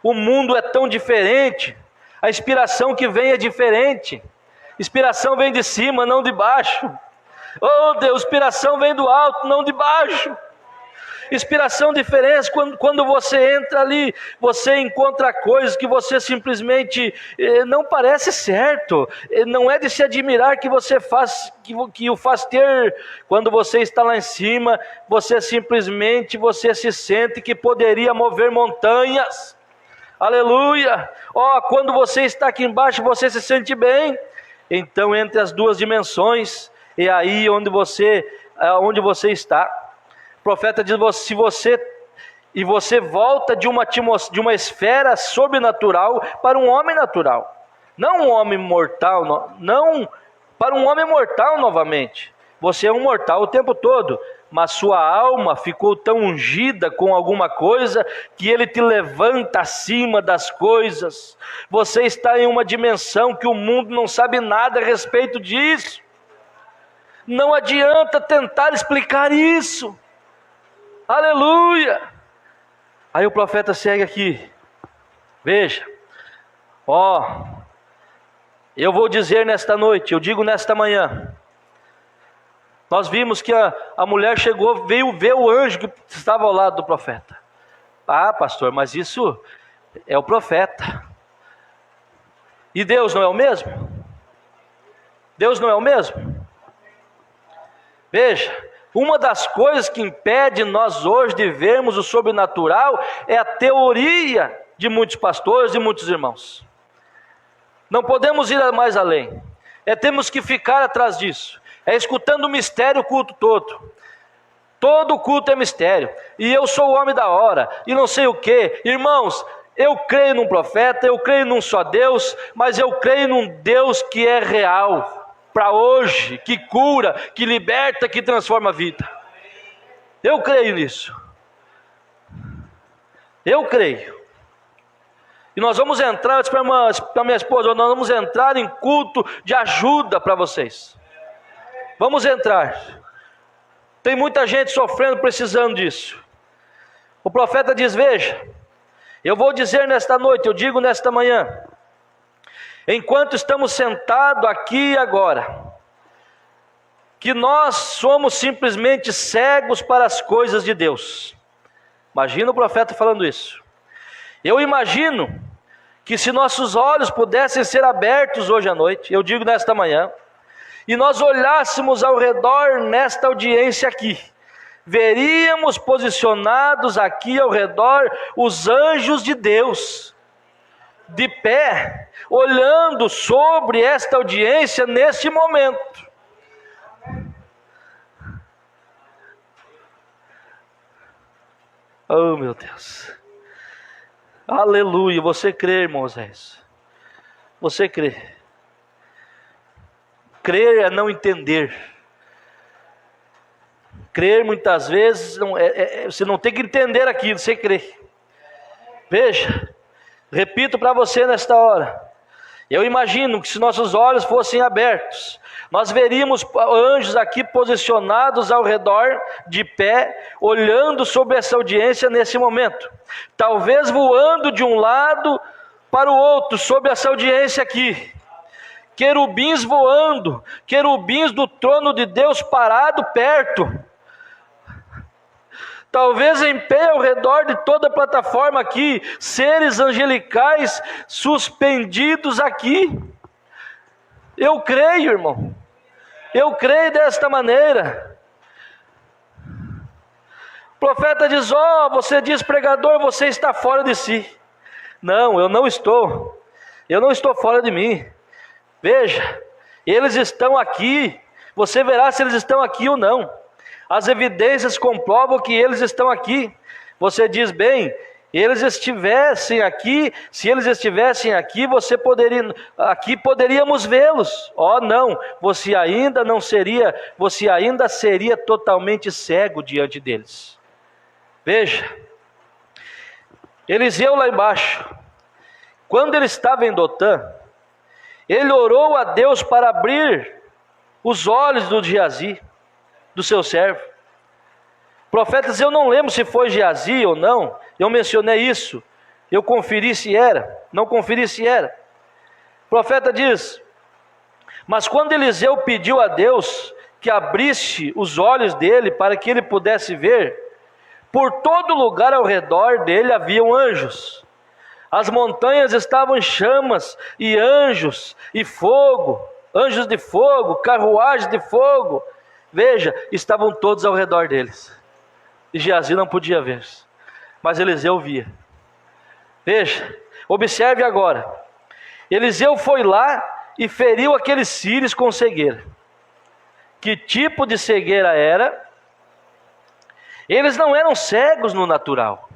o mundo é tão diferente, a inspiração que vem é diferente. Inspiração vem de cima, não de baixo. Oh Deus, inspiração vem do alto, não de baixo. Inspiração diferente, quando você entra ali, você encontra coisas que você simplesmente não parece certo, não é de se admirar que você faz, que o faz ter. Quando você está lá em cima, você simplesmente, você se sente que poderia mover montanhas. Aleluia! Quando você está aqui embaixo, você se sente bem. Então, entre as duas dimensões, é aí onde você está. O profeta diz: se você volta de uma esfera sobrenatural para um homem natural, não um homem mortal, não para um homem mortal novamente. Você é um mortal o tempo todo, mas sua alma ficou tão ungida com alguma coisa que ele te levanta acima das coisas. Você está em uma dimensão que o mundo não sabe nada a respeito disso. Não adianta tentar explicar isso. Aleluia! Aí o profeta segue aqui. Veja. Eu vou dizer nesta noite, eu digo nesta manhã. Nós vimos que a mulher chegou, veio ver o anjo que estava ao lado do profeta. Ah, pastor, mas isso é o profeta. E Deus não é o mesmo? Deus não é o mesmo? Veja, uma das coisas que impede nós hoje de vermos o sobrenatural é a teoria de muitos pastores e muitos irmãos. Não podemos ir mais além. Temos que ficar atrás disso. Escutando o mistério o culto todo. Todo culto é mistério. E eu sou o homem da hora. E não sei o que. Irmãos, eu creio num profeta, eu creio num só Deus, mas eu creio num Deus que é real. Para hoje, que cura, que liberta, que transforma a vida. Eu creio nisso. Eu creio. E nós vamos entrar, eu disse para minha esposa, nós vamos entrar em culto de ajuda para vocês. Vamos entrar. Tem muita gente sofrendo, precisando disso. O profeta diz: veja, eu vou dizer nesta noite, eu digo nesta manhã, enquanto estamos sentados aqui agora, que nós somos simplesmente cegos para as coisas de Deus. Imagina o profeta falando isso. Eu imagino que se nossos olhos pudessem ser abertos hoje à noite, eu digo nesta manhã, e nós olhássemos ao redor nesta audiência aqui, veríamos posicionados aqui ao redor os anjos de Deus, de pé, olhando sobre esta audiência neste momento. Oh meu Deus, aleluia. Você crê, irmãos? Você crê? Crer é não entender. Crer muitas vezes você não tem que entender aquilo, você crê. Veja, repito para você nesta hora, eu imagino que se nossos olhos fossem abertos, nós veríamos anjos aqui posicionados ao redor, de pé, olhando sobre essa audiência nesse momento, talvez voando de um lado para o outro, sobre essa audiência aqui, querubins voando, querubins do trono de Deus parado perto, talvez em pé ao redor de toda a plataforma aqui, seres angelicais suspendidos aqui. Eu creio, irmão, eu creio desta maneira. O profeta diz: você diz, pregador, você está fora de si. Não, eu não estou fora de mim. Veja, eles estão aqui, você verá se eles estão aqui ou não. As evidências comprovam que eles estão aqui. Você diz: bem, eles estivessem aqui, se eles estivessem aqui, poderíamos vê-los. Não, você ainda seria totalmente cego diante deles. Veja, Eliseu lá embaixo, quando ele estava em Dotã, ele orou a Deus para abrir os olhos do Geazi, do seu servo. Profetas, eu não lembro se foi Geazi ou não, eu mencionei isso, eu conferi se era, não conferi se era. O profeta diz: Mas quando Eliseu pediu a Deus que abrisse os olhos dele para que ele pudesse ver, por todo lugar ao redor dele haviam anjos. As montanhas estavam em chamas, e anjos, e fogo, anjos de fogo, carruagens de fogo. Veja, estavam todos ao redor deles. E Geazi não podia ver, mas Eliseu via. Veja, observe agora. Eliseu foi lá e feriu aqueles sírios com cegueira. Que tipo de cegueira era? Eles não eram cegos no natural.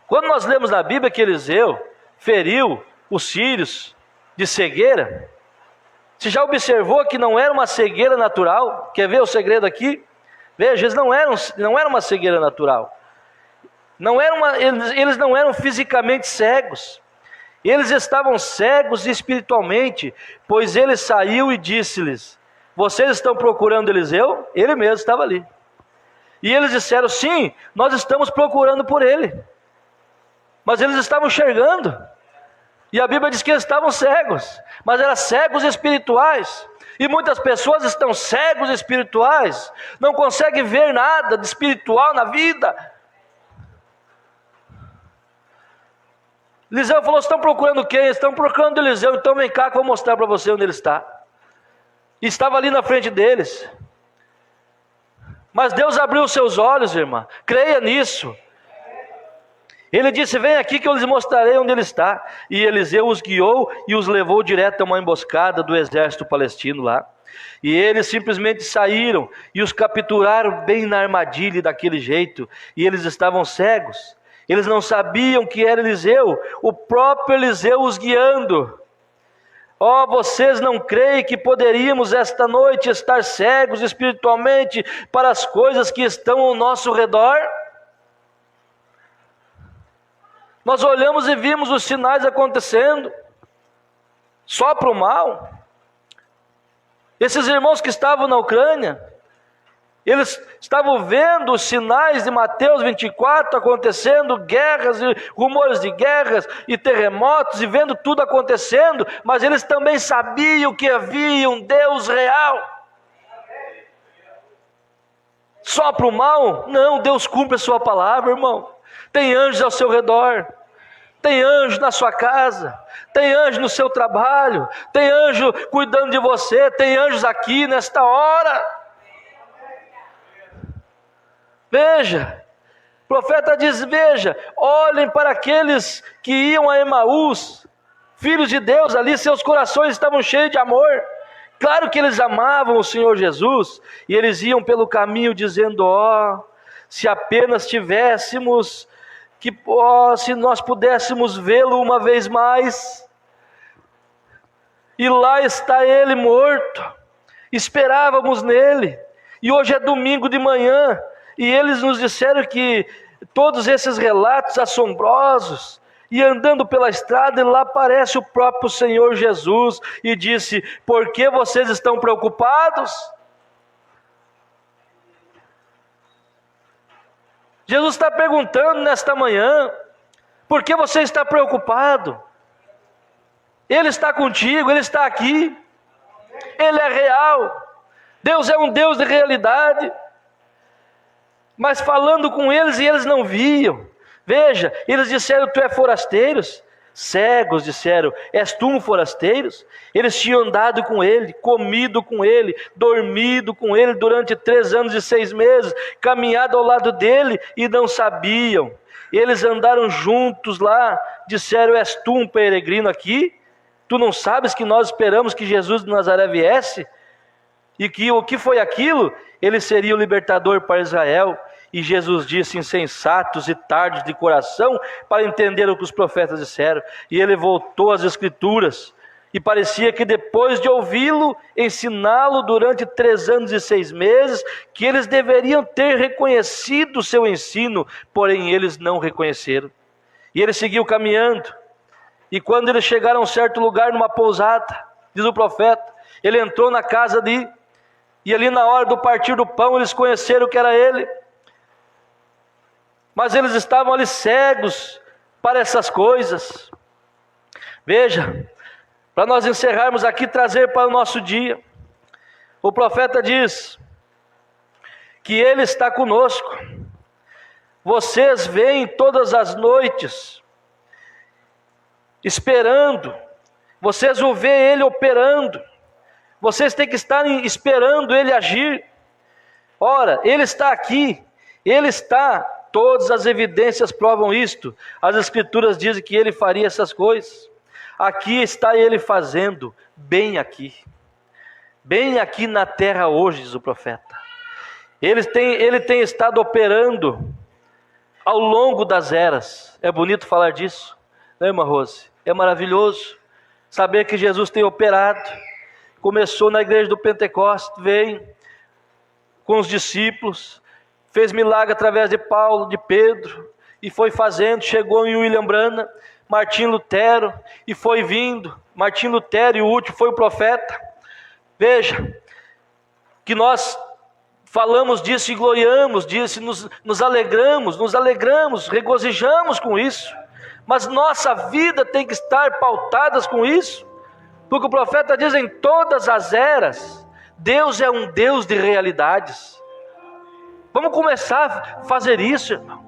Quando nós lemos na Bíblia que Eliseu feriu os sírios de cegueira, você já observou que não era uma cegueira natural? Quer ver o segredo aqui? Veja, eles não eram uma cegueira natural. Eles não eram fisicamente cegos. Eles estavam cegos espiritualmente, pois ele saiu e disse-lhes: vocês estão procurando Eliseu? Ele mesmo estava ali. E eles disseram: sim, nós estamos procurando por ele. Mas eles estavam enxergando. E a Bíblia diz que eles estavam cegos, mas eram cegos espirituais. E muitas pessoas estão cegos espirituais, não conseguem ver nada de espiritual na vida. Eliseu falou: estão procurando quem? Estão procurando Eliseu. Então vem cá que eu vou mostrar para você onde ele está. E estava ali na frente deles. Mas Deus abriu os seus olhos, irmã, creia nisso. Ele disse: vem aqui que eu lhes mostrarei onde ele está. E Eliseu os guiou e os levou direto a uma emboscada do exército palestino lá. E eles simplesmente saíram e os capturaram bem na armadilha daquele jeito. E eles estavam cegos. Eles não sabiam que era Eliseu, o próprio Eliseu os guiando. Oh, vocês não creem que poderíamos esta noite estar cegos espiritualmente para as coisas que estão ao nosso redor? Nós olhamos e vimos os sinais acontecendo, só para o mal. Esses irmãos que estavam na Ucrânia, eles estavam vendo os sinais de Mateus 24 acontecendo, guerras e rumores de guerras e terremotos, e vendo tudo acontecendo, mas eles também sabiam que havia um Deus real. Só para o mal? Não, Deus cumpre a sua palavra, irmão. Tem anjos ao seu redor, tem anjo na sua casa, tem anjo no seu trabalho, tem anjo cuidando de você, tem anjos aqui nesta hora. Veja, o profeta diz: veja, olhem para aqueles que iam a Emaús, filhos de Deus ali, seus corações estavam cheios de amor. Claro que eles amavam o Senhor Jesus, e eles iam pelo caminho dizendo: ó, se apenas tivéssemos se nós pudéssemos vê-lo uma vez mais. E lá está ele morto, esperávamos nele, e hoje é domingo de manhã, e eles nos disseram que todos esses relatos assombrosos, e andando pela estrada, e lá aparece o próprio Senhor Jesus, e disse: por que vocês estão preocupados? Jesus está perguntando nesta manhã: por que você está preocupado? Ele está contigo, Ele está aqui, Ele é real, Deus é um Deus de realidade. Mas falando com eles, e eles não viam. Veja, eles disseram: tu és forasteiros? Cegos disseram: és tu um forasteiro? Eles tinham andado com ele, comido com ele, dormido com ele durante 3 anos e 6 meses, caminhado ao lado dele, e não sabiam. Eles andaram juntos lá, disseram: és tu um peregrino aqui? Tu não sabes que nós esperamos que Jesus de Nazaré viesse? E que o que foi aquilo? Ele seria o libertador para Israel. E Jesus disse: insensatos e tardos de coração, para entender o que os profetas disseram. E ele voltou às Escrituras, e parecia que depois de ouvi-lo, ensiná-lo durante 3 anos e 6 meses, que eles deveriam ter reconhecido o seu ensino, porém eles não reconheceram. E ele seguiu caminhando, e quando eles chegaram a um certo lugar, numa pousada, diz o profeta, ele entrou na casa ali, e ali na hora do partir do pão, eles conheceram que era ele. Mas eles estavam ali cegos para essas coisas. Veja, Para nós encerrarmos aqui, trazer para o nosso dia, o profeta diz que Ele está conosco. Vocês veem todas as noites, esperando, vocês o veem Ele operando, vocês têm que estar esperando Ele agir. Ora, Ele está aqui, Ele está, todas as evidências provam isto. As Escrituras dizem que Ele faria essas coisas. Aqui está Ele fazendo, bem aqui na terra hoje, diz o profeta. Ele tem estado operando ao longo das eras. É bonito falar disso, né, irmã Rose? É maravilhoso saber que Jesus tem operado. Começou na igreja do Pentecostes, veio com os discípulos, fez milagre através de Paulo, de Pedro, e foi fazendo, chegou em William Branham, Martim Lutero, e foi vindo. Martim Lutero, e o último foi o profeta. Veja, que nós falamos disso e gloriamos disso, nos alegramos, regozijamos com isso, mas nossa vida tem que estar pautada com isso, porque o profeta diz: em todas as eras, Deus é um Deus de realidades. Vamos começar a fazer isso, irmão.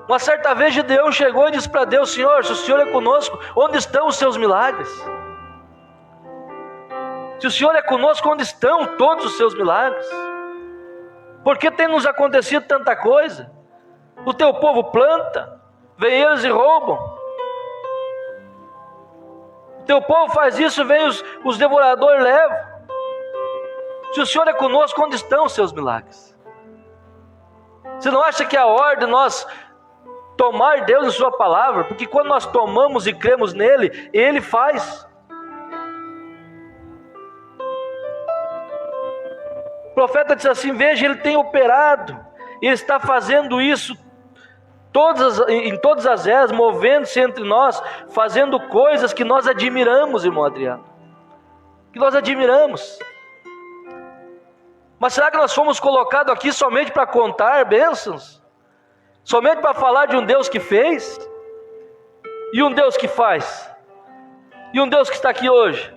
Uma certa vez Gideão chegou e disse para Deus: Senhor, se o Senhor é conosco, onde estão os seus milagres? Se o Senhor é conosco, onde estão todos os seus milagres? Por que tem nos acontecido tanta coisa? O teu povo planta, vem eles e roubam. O teu povo faz isso, vem os devoradores levam. Se o Senhor é conosco, onde estão os seus milagres? Você não acha que é a hora de nós tomar Deus em sua palavra? Porque quando nós tomamos e cremos nele, Ele faz. O profeta diz assim: veja, Ele tem operado, Ele está fazendo isso em todas as eras, movendo-se entre nós, fazendo coisas que nós admiramos, irmão Adriano, que nós admiramos. Mas será que nós fomos colocados aqui somente para contar bênçãos? Somente para falar de um Deus que fez? E um Deus que faz? E um Deus que está aqui hoje?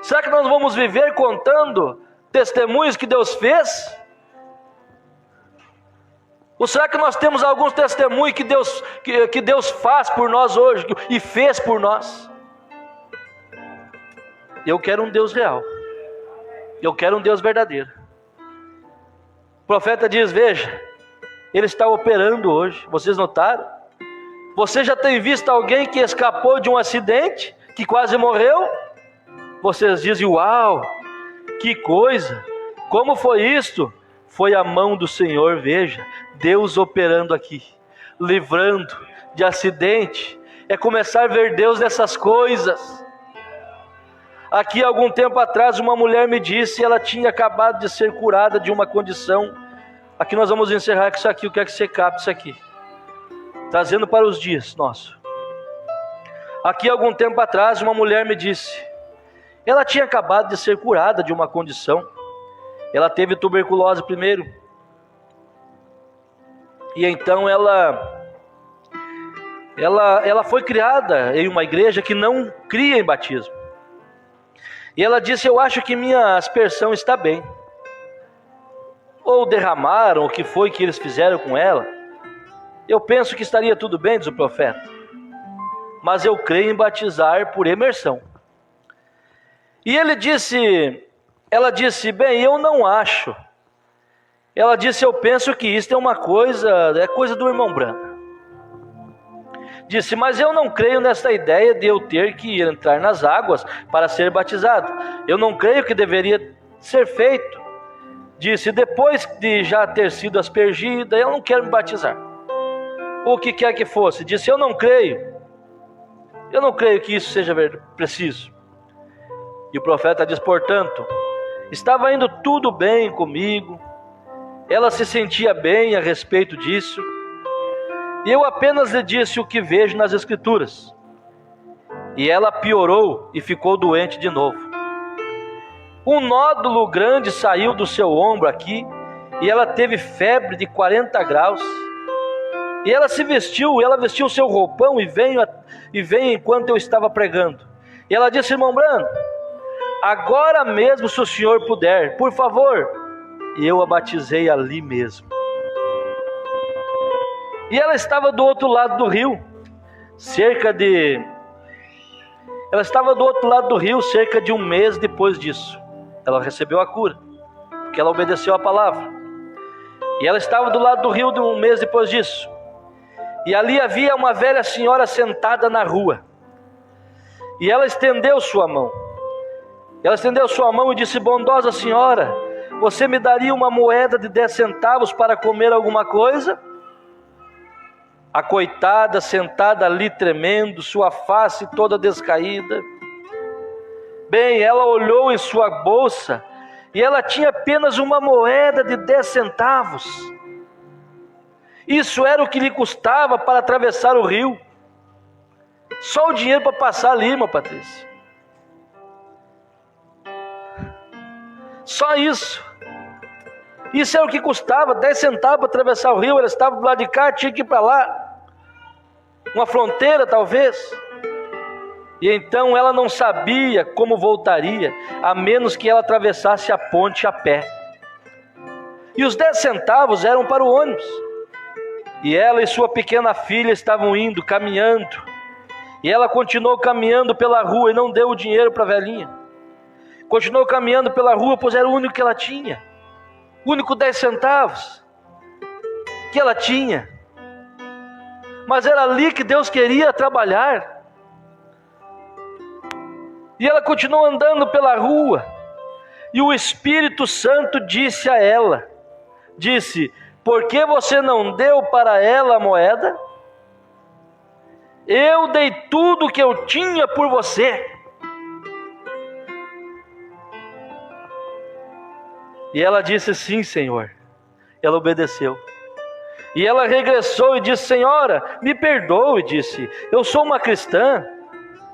Será que nós vamos viver contando testemunhos que Deus fez? Ou será que nós temos alguns testemunhos que Deus faz por nós hoje e fez por nós? Eu quero um Deus real. Eu quero um Deus verdadeiro. O profeta diz: veja, Ele está operando hoje. Vocês notaram? Você já tem visto alguém que escapou de um acidente, que quase morreu? Vocês dizem: uau, que coisa, como foi isto? Foi a mão do Senhor. Veja, Deus operando aqui, livrando de acidente. É começar a ver Deus nessas coisas. Aqui, algum tempo atrás, uma mulher me disse, ela tinha acabado de ser curada de uma condição. Aqui nós vamos encerrar com isso aqui. Eu quero que você capte isso aqui, trazendo para os dias nossos. Aqui, algum tempo atrás, uma mulher me disse, ela tinha acabado de ser curada de uma condição. Ela teve tuberculose primeiro, e então ela foi criada em uma igreja que não cria em batismo. E ela disse: eu acho que minha aspersão está bem. Ou derramaram, o que foi que eles fizeram com ela. Eu penso que estaria tudo bem, diz o profeta, mas eu creio em batizar por imersão. E ela disse: bem, eu não acho. Ela disse: eu penso que isso é coisa do irmão Branham. Disse: mas eu não creio nessa ideia de eu ter que entrar nas águas para ser batizado. Eu não creio que deveria ser feito. Disse: depois de já ter sido aspergida, eu não quero me batizar. O que quer que fosse. Disse: eu não creio que isso seja preciso. E o profeta diz: portanto, estava indo tudo bem comigo, ela se sentia bem a respeito disso, e eu apenas lhe disse o que vejo nas Escrituras. E ela piorou e ficou doente de novo. Um nódulo grande saiu do seu ombro aqui, e ela teve febre de 40 graus. E ela vestiu o seu roupão e veio enquanto eu estava pregando. E ela disse: irmão Brando, agora mesmo, se o senhor puder, por favor. E eu a batizei ali mesmo. E ela estava do outro lado do rio, cerca de um mês depois disso. Ela recebeu a cura, porque ela obedeceu a palavra. E ela estava do lado do rio de um mês depois disso. E ali havia uma velha senhora sentada na rua. E ela estendeu sua mão. Ela estendeu sua mão e disse: bondosa senhora, você me daria uma moeda de 10 centavos para comer alguma coisa? A coitada sentada ali tremendo, sua face toda descaída. Bem, ela olhou em sua bolsa e ela tinha apenas uma moeda de 10 centavos. Isso era o que lhe custava para atravessar o rio. Só o dinheiro para passar ali, irmã Patrícia. Só isso. Isso era o que custava, 10 centavos para atravessar o rio. Ela estava do lado de cá, tinha que ir para lá. Uma fronteira talvez. E então ela não sabia como voltaria, a menos que ela atravessasse a ponte a pé. E os 10 centavos eram para o ônibus. E ela e sua pequena filha estavam indo, caminhando. E ela continuou caminhando pela rua e não deu o dinheiro para a velhinha. Continuou caminhando pela rua, pois era o único que ela tinha. O único 10 centavos que ela tinha. Mas era ali que Deus queria trabalhar. E ela continuou andando pela rua. E o Espírito Santo disse a ela, disse: por que você não deu para ela a moeda? Eu dei tudo o que eu tinha por você. E ela disse: sim, Senhor. Ela obedeceu. E ela regressou e disse: senhora, me perdoe, disse, eu sou uma cristã.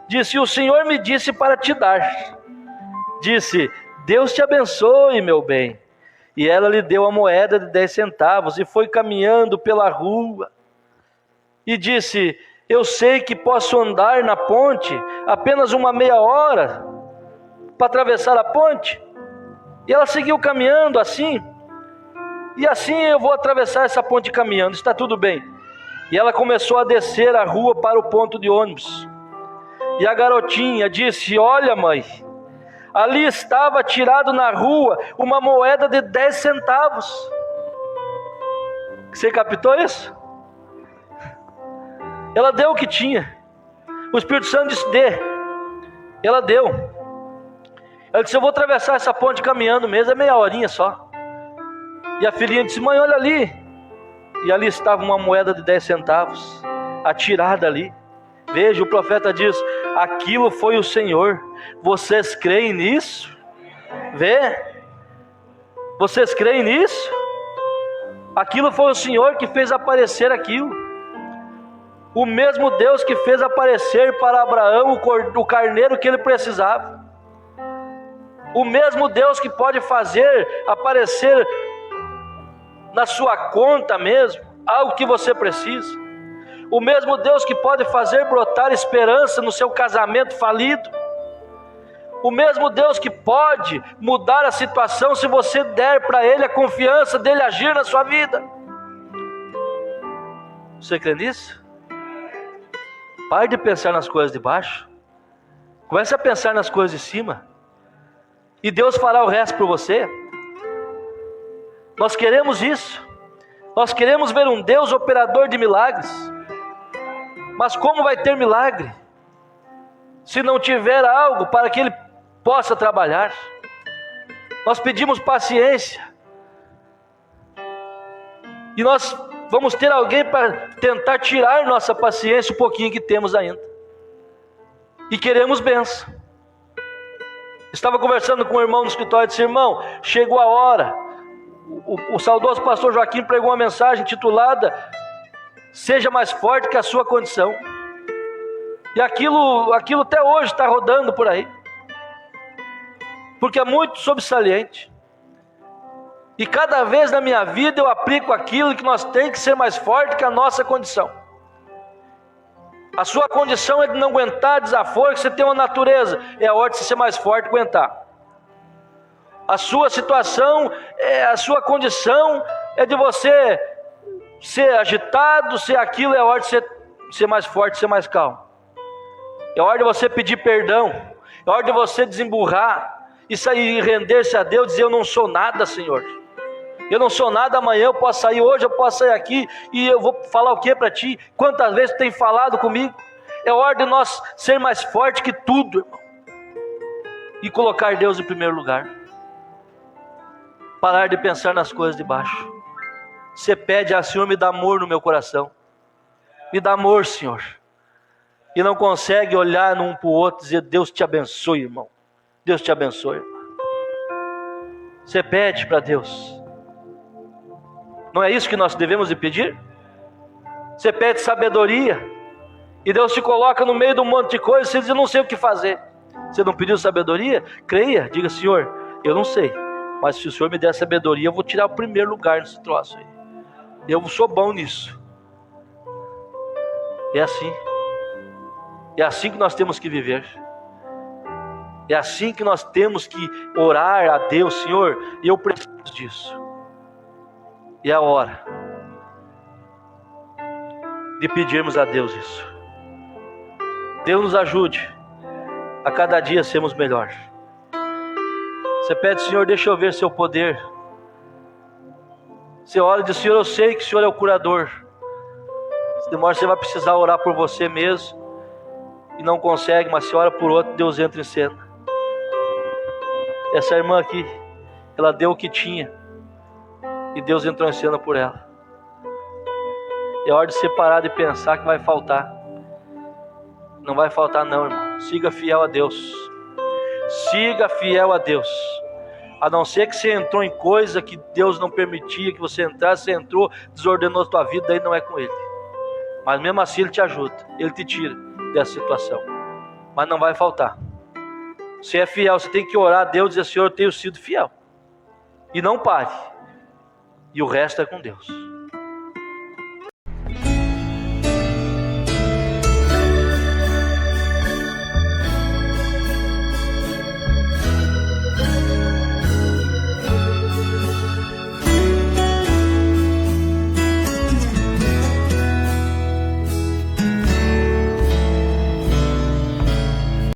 Disse: o Senhor me disse para te dar. Disse: Deus te abençoe, meu bem. E ela lhe deu a moeda de 10 centavos e foi caminhando pela rua. E disse: eu sei que posso andar na ponte apenas uma meia hora para atravessar a ponte. E ela seguiu caminhando assim. E assim eu vou atravessar essa ponte caminhando, está tudo bem. E ela começou a descer a rua para o ponto de ônibus. E a garotinha disse: olha, mãe, ali estava tirado na rua uma moeda de 10 centavos. Você captou isso? Ela deu o que tinha. O Espírito Santo disse: dê. Ela deu. Ela disse: eu vou atravessar essa ponte caminhando mesmo, é meia horinha só. E a filhinha disse: mãe, olha ali. E ali estava uma moeda de 10 centavos, atirada ali. Veja, o profeta diz: aquilo foi o Senhor. Vocês creem nisso? Vê? Vocês creem nisso? Aquilo foi o Senhor que fez aparecer aquilo. O mesmo Deus que fez aparecer para Abraão o carneiro que ele precisava. O mesmo Deus que pode fazer aparecer na sua conta mesmo algo que você precisa. O mesmo Deus que pode fazer brotar esperança no seu casamento falido. O mesmo Deus que pode mudar a situação se você der para Ele a confiança dEle agir na sua vida. Você crê nisso? Pare de pensar nas coisas de baixo. Comece a pensar nas coisas de cima. E Deus fará o resto por você. Nós queremos isso. Nós queremos ver um Deus operador de milagres. Mas como vai ter milagre se não tiver algo para que Ele possa trabalhar? Nós pedimos paciência. E nós vamos ter alguém para tentar tirar nossa paciência, o pouquinho que temos ainda. E queremos bênção. Estava conversando com um irmão no escritório e disse: irmão, chegou a hora. O saudoso pastor Joaquim pregou uma mensagem intitulada: seja mais forte que a sua condição. E aquilo até hoje está rodando por aí, porque é muito sobressalente. E cada vez na minha vida eu aplico aquilo que nós temos que ser mais forte que a nossa condição. A sua condição é de não aguentar desaforo, que você tem uma natureza. É a hora de você ser mais forte e aguentar. A sua situação, a sua condição é de você ser agitado, ser aquilo. É a hora de você ser mais forte, ser mais calmo. É a hora de você pedir perdão. É a hora de você desemburrar e sair e render-se a Deus, dizer: eu não sou nada, Senhor. Eu não sou nada, amanhã eu posso sair, hoje eu posso sair aqui e eu vou falar o que para ti? Quantas vezes tu tem falado comigo? É hora de nós ser mais forte que tudo, irmão. E colocar Deus em primeiro lugar. Parar de pensar nas coisas de baixo. Você pede: Senhor, me dá amor no meu coração. Me dá amor, Senhor. E não consegue olhar um para o outro e dizer: Deus te abençoe, irmão. Deus te abençoe, irmão. Você pede para Deus. Não é isso que nós devemos de pedir? Você pede sabedoria, e Deus te coloca no meio de um monte de coisa, você diz: eu não sei o que fazer. Você não pediu sabedoria? Creia, diga: Senhor, eu não sei, mas se o Senhor me der sabedoria, eu vou tirar o primeiro lugar nesse troço aí. Eu sou bom nisso. É assim. É assim que nós temos que viver. É assim que nós temos que orar a Deus: Senhor, eu preciso disso. E é a hora de pedirmos a Deus isso. Deus nos ajude a cada dia sermos melhores. Você pede: Senhor, deixa eu ver seu poder. Você ora e diz: Senhor, eu sei que o Senhor é o curador. Se demora, você vai precisar orar por você mesmo e não consegue, mas se ora por outro, Deus entra em cena. Essa irmã aqui, ela deu o que tinha e Deus entrou em cena por ela. É hora de separar e pensar que vai faltar. Não vai faltar não, irmão. Siga fiel a Deus. Siga fiel a Deus. A não ser que você entrou em coisa que Deus não permitia que você entrasse, você entrou, desordenou a tua vida, daí não é com Ele. Mas mesmo assim Ele te ajuda, Ele te tira dessa situação. Mas não vai faltar. Você é fiel, você tem que orar a Deus e dizer: Senhor, eu tenho sido fiel. E não pare. E o resto é com Deus.